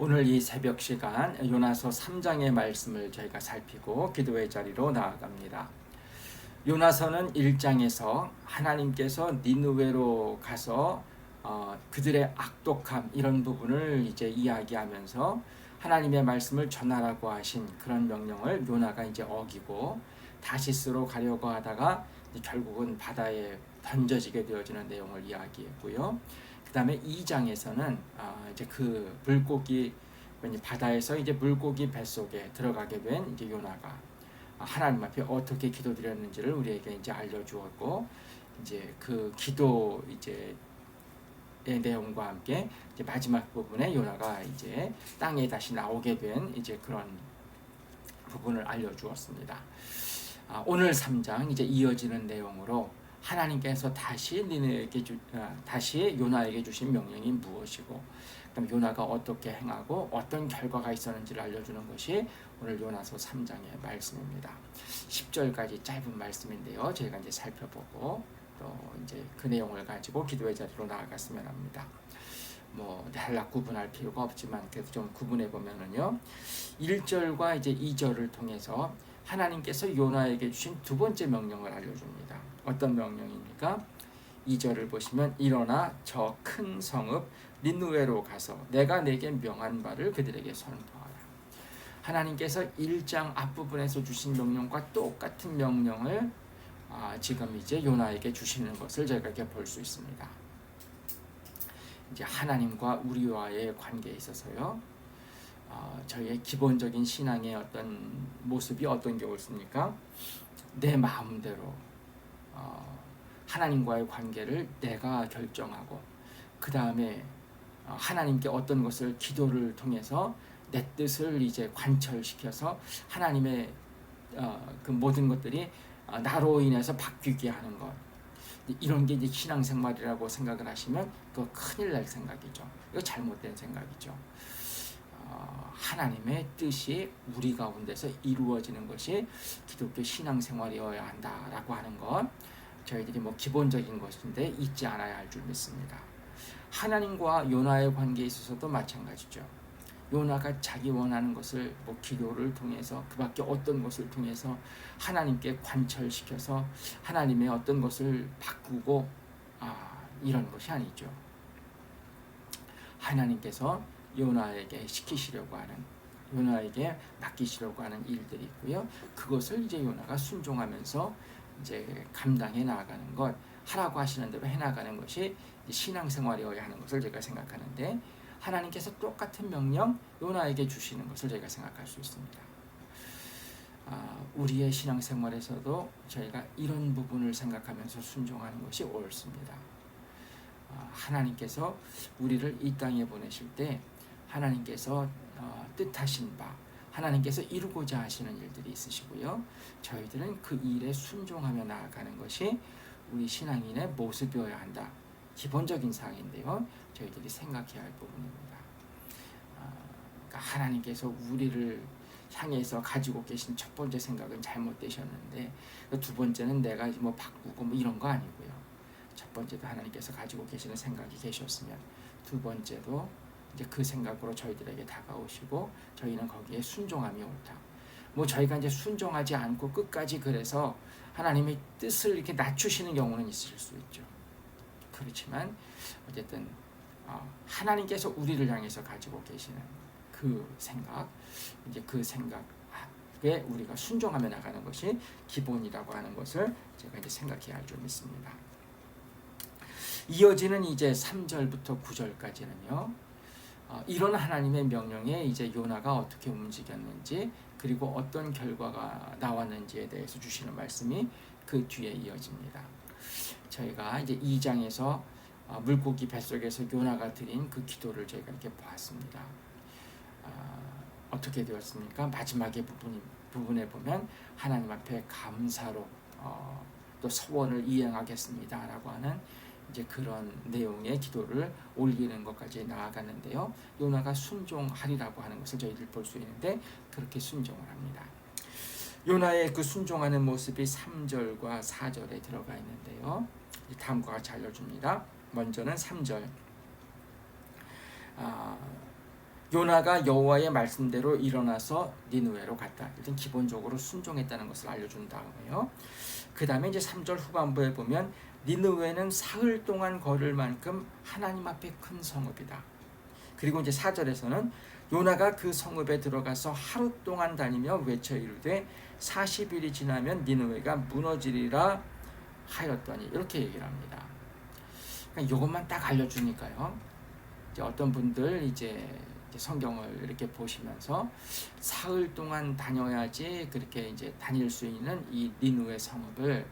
오늘 이 새벽 시간 요나서 3장의 말씀을 저희가 살피고 기도의 자리로 나아갑니다. 요나서는 1장에서 하나님께서 니느웨로 가서 그들의 악독함 이런 부분을 이제 이야기하면서 하나님의 말씀을 전하라고 하신 그런 명령을 요나가 이제 어기고 다시스로 가려고 하다가 결국은 바다에 던져지게 되어지는 내용을 이야기했고요. 그 다음에 2장에서는 이제 그 물고기 바다에서 이제 물고기 뱃속에 들어가게 된 이제 요나가 하나님 앞에 어떻게 기도드렸는지를 우리에게 이제 알려주었고, 이제 그 기도 이제 의 내용과 함께 이제 마지막 부분에 요나가 이제 땅에 다시 나오게 된 이제 그런 부분을 알려주었습니다. 오늘 3장 이제 이어지는 내용으로 하나님께서 다시 다시 요나에게 주신 명령이 무엇이고, 그럼 요나가 어떻게 행하고 어떤 결과가 있었는지를 알려주는 것이 오늘 요나서 3장의 말씀입니다. 10절까지 짧은 말씀인데요. 저희가 이제 살펴보고 또 이제 그 내용을 가지고 기도의 자리로 나아갔으면 합니다. 대략 구분할 필요가 없지만 그래도 좀 구분해 보면은요. 1절과 이제 2절을 통해서 하나님께서 요나에게 주신 두 번째 명령을 알려줍니다. 어떤 명령입니까? 2절을 보시면 일어나 저 큰 성읍 니느웨로 가서 내가 내게 명한 바를 그들에게 선포하라. 하나님께서 1장 앞부분에서 주신 명령과 똑같은 명령을 지금 이제 요나에게 주시는 것을 저희가 이렇게 볼 수 있습니다. 이제 하나님과 우리와의 관계에 있어서요. 저희의 기본적인 신앙의 어떤 모습이 어떤 경우였습니까? 내 마음대로 하나님과의 관계를 내가 결정하고 그 다음에 하나님께 어떤 것을 기도를 통해서 내 뜻을 이제 관철시켜서 하나님의 그 모든 것들이 나로 인해서 바뀌게 하는 것, 이런 게 이제 신앙생활이라고 생각을 하시면 그거 큰일 날 생각이죠. 이거 잘못된 생각이죠. 하나님의 뜻이 우리 가운데서 이루어지는 것이 기독교 신앙생활이어야 한다라고 하는 것, 저희들이 기본적인 것인데 잊지 않아야 할 줄 믿습니다. 하나님과 요나의 관계에 있어서도 마찬가지죠. 요나가 자기 원하는 것을 기도를 통해서 그 밖에 어떤 것을 통해서 하나님께 관철시켜서 하나님의 어떤 것을 바꾸고 이런 것이 아니죠. 하나님께서 요나에게 시키시려고 하는, 요나에게 맡기시려고 하는 일들이 있고요. 그것을 이제 요나가 순종하면서 이제 감당해 나가는 것, 하라고 하시는 대로 해 나가는 것이 신앙생활이어야 하는 것을 제가 생각하는데, 하나님께서 똑같은 명령 요나에게 주시는 것을 저희가 생각할 수 있습니다. 우리의 신앙생활에서도 저희가 이런 부분을 생각하면서 순종하는 것이 옳습니다. 하나님께서 우리를 이 땅에 보내실 때 하나님께서 뜻하신 바, 하나님께서 이루고자 하시는 일들이 있으시고요. 저희들은 그 일에 순종하며 나아가는 것이 우리 신앙인의 모습이어야 한다. 기본적인 사항인데요. 저희들이 생각해야 할 부분입니다. 그러니까 하나님께서 우리를 향해서 가지고 계신 첫 번째 생각은 잘못되셨는데, 두 번째는 내가 바꾸고 이런 거 아니고요. 첫 번째도 하나님께서 가지고 계시는 생각이 계셨으면 두 번째도 이제 그 생각으로 저희들에게 다가오시고 저희는 거기에 순종함이 옳다. 저희가 이제 순종하지 않고 끝까지 그래서 하나님의 뜻을 이렇게 낮추시는 경우는 있을 수 있죠. 그렇지만 어쨌든 하나님께서 우리를 향해서 가지고 계시는 그 생각, 이제 그 생각에 우리가 순종하며 나가는 것이 기본이라고 하는 것을 제가 이제 생각해야 할 줄 믿습니다. 이어지는 이제 3절부터 9절까지는요. 이런 하나님의 명령에 이제 요나가 어떻게 움직였는지, 그리고 어떤 결과가 나왔는지에 대해서 주시는 말씀이 그 뒤에 이어집니다. 저희가 이제 2장에서 물고기 뱃속에서 요나가 드린 그 기도를 저희가 이렇게 보았습니다. 어떻게 되었습니까? 마지막의 부분에 보면 하나님 앞에 감사로 또 소원을 이행하겠습니다라고 하는 이제 그런 내용의 기도를 올리는 것까지 나아갔는데요. 요나가 순종하리라고 하는 것을 저희들 볼 수 있는데 그렇게 순종을 합니다. 요나의 그 순종하는 모습이 3절과 4절에 들어가 있는데요. 다음과 같이 알려줍니다. 먼저는 3절. 요나가 여호와의 말씀대로 일어나서 니느웨로 갔다. 일단 기본적으로 순종했다는 것을 알려준 다음에요. 그 다음에 이제 3절 후반부에 보면 니느웨는 사흘 동안 걸을 만큼 하나님 앞에 큰 성읍이다. 그리고 이제 4절에서는 요나가 그 성읍에 들어가서 하루 동안 다니며 외쳐 이르되 40일이 지나면 니느웨가 무너지리라 하였더니, 이렇게 얘기를 합니다. 그러니까 이것만 딱 알려주니까요. 이제 어떤 분들 이제 성경을 이렇게 보시면서 사흘 동안 다녀야지 그렇게 이제 다닐 수 있는 이 니느웨 성읍을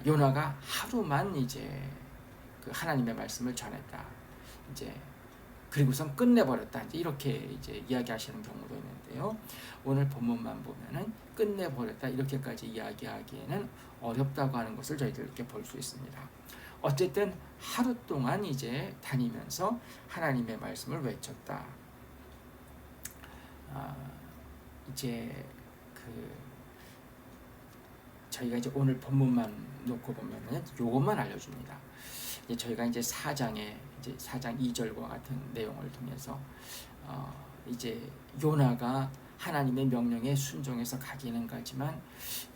요나가 하루만 이제 그 하나님의 말씀을 전했다. 이제 그리고선 끝내버렸다. 이렇게 이제 이야기하시는 경우도 있는데요. 오늘 본문만 보면은 끝내버렸다 이렇게까지 이야기하기에는 어렵다고 하는 것을 저희들 이렇게 볼 수 있습니다. 어쨌든 하루 동안 이제 다니면서 하나님의 말씀을 외쳤다. 이제 저희가 이제 오늘 본문만 놓고 보면은 요것만 알려줍니다. 이제 저희가 이제 4장 2절과 같은 내용을 통해서 이제 요나가 하나님의 명령에 순종해서 가기는 가지만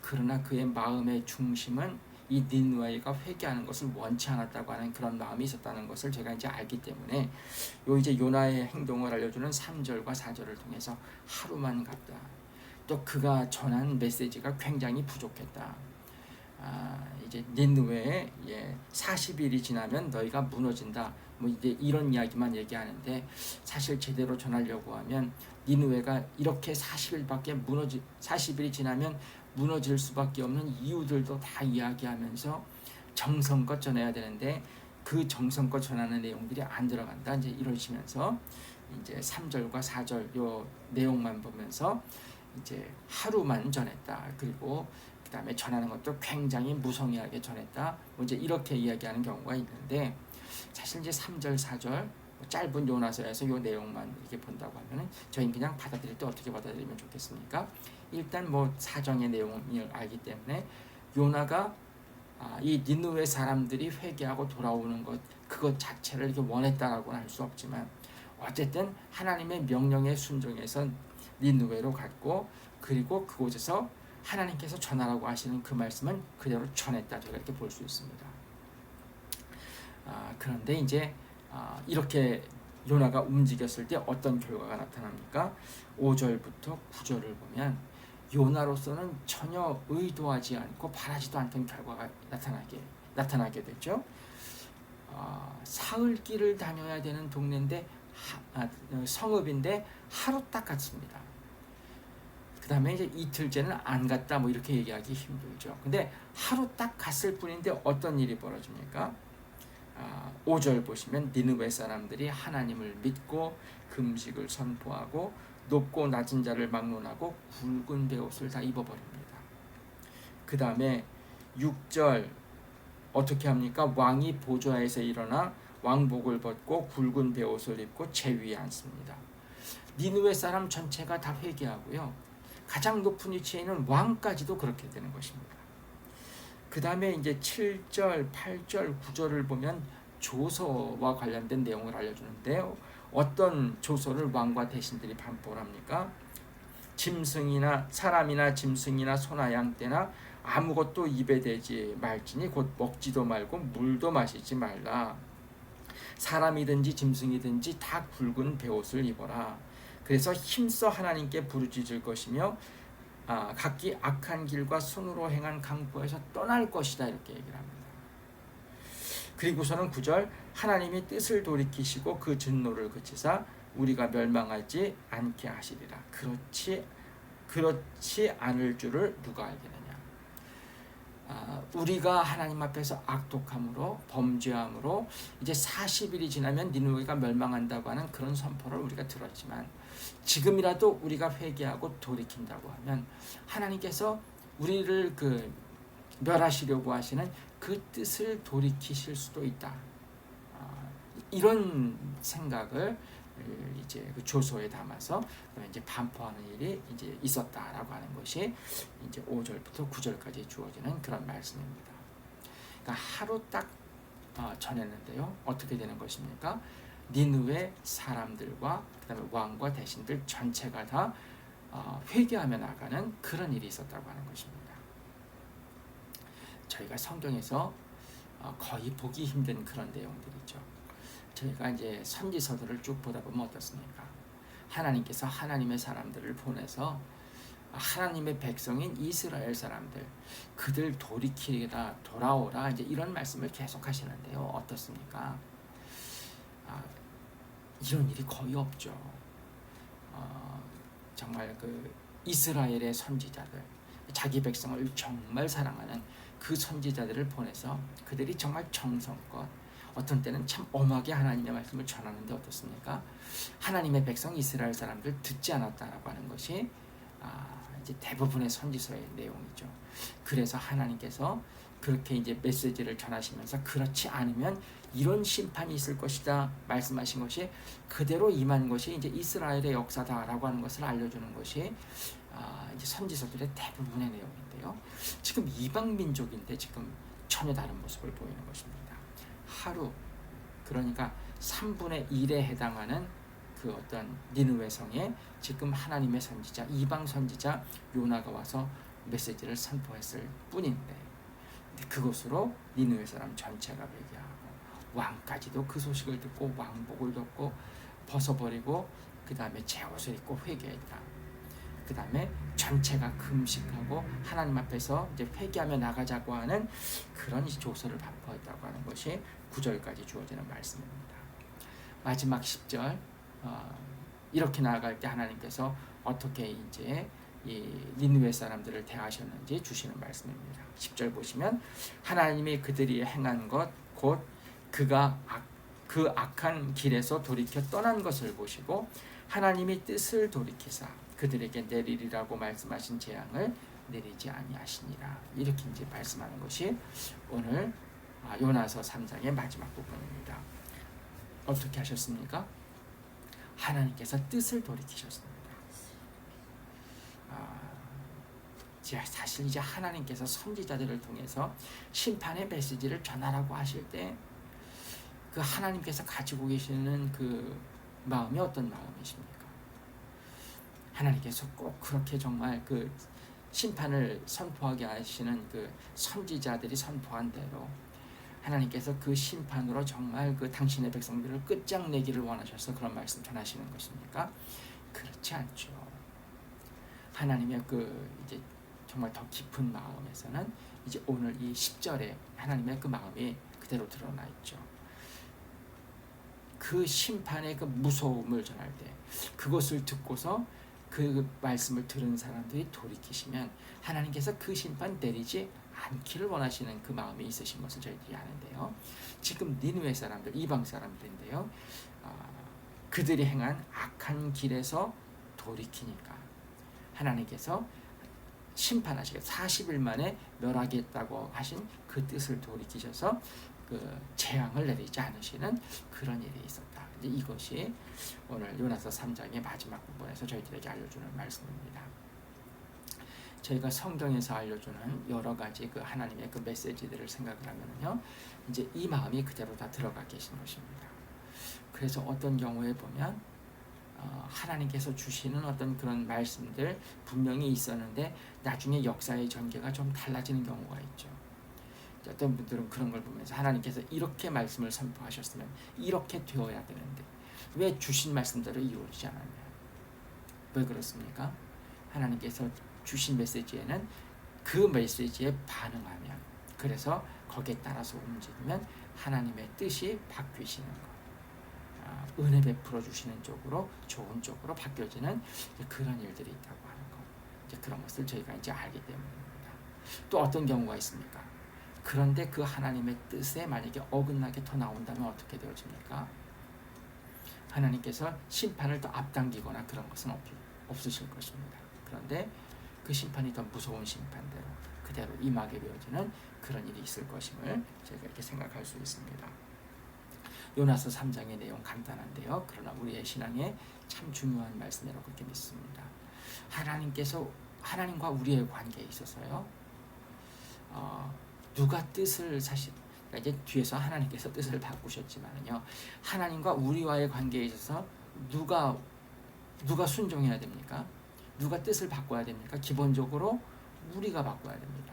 그러나 그의 마음의 중심은 이 니느웨가 회개하는 것을 원치 않았다고 하는 그런 마음이 있었다는 것을 제가 이제 알기 때문에 이제 요나의 행동을 알려주는 3절과 4절을 통해서 하루만 갔다. 또 그가 전한 메시지가 굉장히 부족했다. 이제 니느웨에 40일이 지나면 너희가 무너진다. 뭐 이제 이런 이야기만 얘기하는데 사실 제대로 전하려고 하면 니느웨가 이렇게 40일이 지나면 무너질 수밖에 없는 이유들도 다 이야기하면서 정성껏 전해야 되는데 그 정성껏 전하는 내용들이 안 들어간다. 이제 이러시면서 이제 3절과 4절 요 내용만 보면서 이제 하루만 전했다. 그리고 그 다음에 전하는 것도 굉장히 무성의하게 전했다. 뭐 이제 이렇게 이야기하는 경우가 있는데 사실 이제 3절, 4절 짧은 요나서에서 요 내용만 이렇게 본다고 하면은 저희는 그냥 받아들일 때 어떻게 받아들이면 좋겠습니까? 일단 뭐 사정의 내용을 알기 때문에 요나가 이 니느웨 사람들이 회개하고 돌아오는 것 그것 자체를 이렇게 원했다라고는 할 수 없지만 어쨌든 하나님의 명령에 순종해서 니느웨로 갔고 그리고 그곳에서 하나님께서 전하라고 하시는 그 말씀은 그대로 전했다. 제가 이렇게 볼 수 있습니다. 그런데 이제 이렇게 요나가 움직였을 때 어떤 결과가 나타납니까? 5절부터 9절을 보면 요나로서는 전혀 의도하지 않고 바라지도 않던 결과가 나타나게 되죠. 사흘 길을 다녀야 되는 동네인데 성읍인데 하루 딱 갔습니다. 그 다음에 이제 이틀째는 안 갔다 뭐 이렇게 얘기하기 힘들죠. 근데 하루 딱 갔을 뿐인데 어떤 일이 벌어집니까? 5절 보시면 니느웨 사람들이 하나님을 믿고 금식을 선포하고 높고 낮은 자를 막론하고 굵은 베옷을 다 입어버립니다. 그 다음에 6절 어떻게 합니까? 왕이 보좌에서 일어나 왕복을 벗고 굵은 베옷을 입고 제 위에 앉습니다. 니느웨 사람 전체가 다 회개하고요. 가장 높은 위치에 있는 왕까지도 그렇게 되는 것입니다. 그 다음에 이제 7절, 8절, 9절을 보면 조서와 관련된 내용을 알려주는데요. 어떤 조서를 왕과 대신들이 반복을 합니까? 짐승이나 사람이나 짐승이나 소나 양 떼나 아무것도 입에 대지 말지니 곧 먹지도 말고 물도 마시지 말라. 사람이든지 짐승이든지 다 굵은 베옷을 입어라. 그래서 힘써 하나님께 부르짖을 것이며 각기 악한 길과 손으로 행한 강포에서 떠날 것이다. 이렇게 얘기를 합니다. 그리고서는 9절 하나님이 뜻을 돌이키시고 그 진노를 그치사 우리가 멸망하지 않게 하시리라. 그렇지 않을 줄을 누가 알겠느냐. 우리가 하나님 앞에서 악독함으로 범죄함으로 이제 40일이 지나면 니느웨가 멸망한다고 하는 그런 선포를 우리가 들었지만 지금이라도 우리가 회개하고 돌이킨다고 하면 하나님께서 우리를 멸하시려고 하시는 그 뜻을 돌이키실 수도 있다. 이런 생각을 이제 그 조서에 담아서 이제 반포하는 일이 이제 있었다라고 하는 것이 이제 5절부터 9절까지 주어지는 그런 말씀입니다. 그러니까 하루 딱 전했는데요. 어떻게 되는 것입니까? 니느웨 사람들과 그다음에 왕과 대신들 전체가 다 회개하며 나가는 그런 일이 있었다고 하는 것입니다. 저희가 성경에서 거의 보기 힘든 그런 내용들이죠. 저희가 이제 선지서들을 쭉 보다 보면 어떻습니까? 하나님께서 하나님의 사람들을 보내서 하나님의 백성인 이스라엘 사람들, 그들 돌이키라, 돌아오라, 이제 이런 말씀을 계속 하시는데요. 어떻습니까? 이런 일이 거의 없죠. 정말 그 이스라엘의 선지자들, 자기 백성을 정말 사랑하는 그 선지자들을 보내서 그들이 정말 정성껏, 어떤 때는 참 엄하게 하나님의 말씀을 전하는데 어떻습니까? 하나님의 백성 이스라엘 사람들 듣지 않았다라고 하는 것이 이제 대부분의 선지서의 내용이죠. 그래서 하나님께서 그렇게 이제 메시지를 전하시면서 그렇지 않으면 이런 심판이 있을 것이다 말씀하신 것이 그대로 임한 것이 이제 이스라엘의 역사다라고 하는 것을 알려주는 것이 이제 선지서들의 대부분의 내용인데요. 지금 이방 민족인데 지금 전혀 다른 모습을 보이는 것입니다. 하루, 그러니까 3분의 1에 해당하는 그 어떤 니느웨 성에 지금 하나님의 선지자, 이방 선지자 요나가 와서 메시지를 선포했을 뿐인데, 그것으로 니느웨 사람 전체가 회개하고 왕까지도 그 소식을 듣고 왕복을 덮고 벗어버리고 그 다음에 제 옷을 입고 회개했다. 그 다음에 전체가 금식하고 하나님 앞에서 이제 회개하며 나가자고 하는 그런 조서를 반포했다고 하는 것이 9절까지 주어지는 말씀입니다. 마지막 10절, 이렇게 나아갈 때 하나님께서 어떻게 이제 이 니느웨 사람들을 대하셨는지 주시는 말씀입니다. 10절 보시면 하나님이 그들이 행한 것 곧 그가 그 악한 길에서 돌이켜 떠난 것을 보시고 하나님이 뜻을 돌이키사 그들에게 내리리라고 말씀하신 재앙을 내리지 아니하시니라. 이렇게 이제 말씀하는 것이 오늘 요나서 3장의 마지막 부분입니다. 어떻게 하셨습니까? 하나님께서 뜻을 돌이키셨습니다. 사실 이제 하나님께서 선지자들을 통해서 심판의 메시지를 전하라고 하실 때 그 하나님께서 가지고 계시는 그 마음이 어떤 마음이십니까? 하나님께서 꼭 그렇게 정말 그 심판을 선포하게 하시는 그 선지자들이 선포한 대로 하나님께서 그 심판으로 정말 그 당신의 백성들을 끝장내기를 원하셔서 그런 말씀 전하시는 것입니까? 그렇지 않죠. 하나님의 그 이제 정말 더 깊은 마음에서는 이제 오늘 이 10절에 하나님의 그 마음이 그대로 드러나 있죠. 그 심판의 그 무서움을 전할 때 그것을 듣고서 그 말씀을 들은 사람들이 돌이키시면 하나님께서 그 심판 내리지 않기를 원하시는 그 마음이 있으신 것을 저희들이 아는데요. 지금 니느웨 사람들, 이방 사람들인데요. 그들이 행한 악한 길에서 돌이키니까 하나님께서 심판하시게 40일 만에 멸하겠다고 하신 그 뜻을 돌이키셔서 그 재앙을 내리지 않으시는 그런 일이 있었다. 이제 이것이 오늘 요나서 3장의 마지막 부분에서 저희들에게 알려주는 말씀입니다. 저희가 성경에서 알려주는 여러 가지 그 하나님의 그 메시지들을 생각을 하면요, 이제 이 마음이 그대로 다 들어가 계신 것입니다. 그래서 어떤 경우에 보면 하나님께서 주시는 어떤 그런 말씀들 분명히 있었는데 나중에 역사의 전개가 좀 달라지는 경우가 있죠. 어떤 분들은 그런 걸 보면서 하나님께서 이렇게 말씀을 선포하셨으면 이렇게 되어야 되는데 왜 주신 말씀대로 이루어지지 않았냐? 왜 그렇습니까? 하나님께서 주신 메시지에는 그 메시지에 반응하면, 그래서 거기에 따라서 움직이면 하나님의 뜻이 바뀌시는 것, 은혜 베풀어 주시는 쪽으로, 좋은 쪽으로 바뀌어지는 그런 일들이 있다고 하는 것, 이제 그런 것을 저희가 이제 알기 때문입니다. 또 어떤 경우가 있습니까? 그런데 그 하나님의 뜻에 만약에 어긋나게 더 나온다면 어떻게 되어집니까? 하나님께서 심판을 더 앞당기거나 그런 것은 없으실 것입니다. 그런데 그 심판이 더 무서운 심판대로 그대로 임하게 되어지는 그런 일이 있을 것임을 제가 이렇게 생각할 수 있습니다. 요나서 3장의 내용 간단한데요. 그러나 우리의 신앙에 참 중요한 말씀이라고 그렇게 믿습니다. 하나님께서 하나님과 우리의 관계에 있어서요. 누가 뜻을 사실 그러니까 이제 뒤에서 하나님께서 뜻을 바꾸셨지만요. 하나님과 우리와의 관계에 있어서 누가 순종해야 됩니까? 누가 뜻을 바꿔야 됩니까? 기본적으로 우리가 바꿔야 됩니다.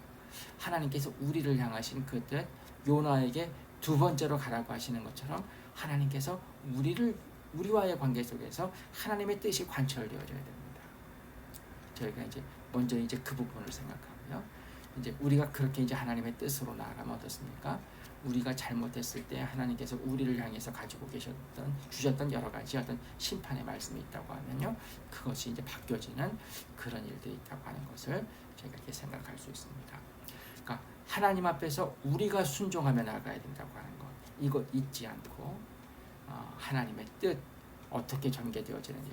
하나님께서 우리를 향하신 그 뜻, 요나에게 두 번째로 가라고 하시는 것처럼 하나님께서 우리와의 관계 속에서 하나님의 뜻이 관철되어져야 됩니다. 저희가 이제 먼저 이제 그 부분을 생각하고요. 이제 우리가 그렇게 이제 하나님의 뜻으로 나아가면 어떻습니까? 우리가 잘못했을 때 하나님께서 우리를 향해서 가지고 주셨던 여러 가지 어떤 심판의 말씀이 있다고 하면요, 그것이 이제 바뀌어지는 그런 일들이 있다고 하는 것을 저희가 이렇게 생각할 수 있습니다. 그러니까 하나님 앞에서 우리가 순종하며 나아가야 된다고 하는 것, 이것 잊지 않고 하나님의 뜻 어떻게 전개되어지는지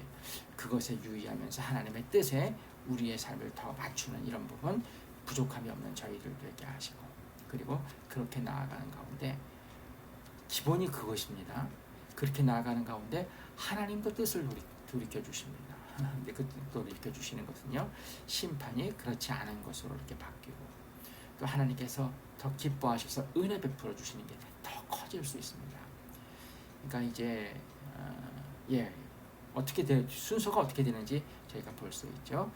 그것에 유의하면서 하나님의 뜻에 우리의 삶을 더 맞추는 이런 부분, 부족함이 없는 저희들 되게 하시고, 그리고 그렇게 나아가는 가운데 기본이 그것입니다. 그렇게 나아가는 가운데 하나님도 뜻을 돌이켜 주십니다. 근데 그 돌이켜 주시는 것은요, 심판이 그렇지 않은 것으로 이렇게 바뀌고, 또 하나님께서 더 기뻐하셔서 은혜 베풀어 주시는 게 더 커질 수 있습니다. 그러니까 이제 어떻게 순서가 어떻게 되는지 저희가 볼 수 있죠.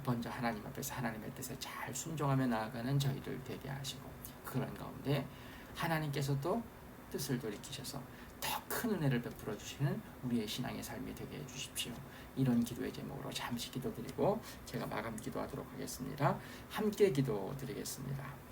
먼저 하나님 앞에서 하나님의 뜻에 잘 순종하며 나아가는 저희들 되게 하시고, 그런 가운데 하나님께서도 뜻을 돌이키셔서 더 큰 은혜를 베풀어 주시는 우리의 신앙의 삶이 되게 해주십시오. 이런 기도의 제목으로 잠시 기도드리고 제가 마감 기도하도록 하겠습니다. 함께 기도드리겠습니다.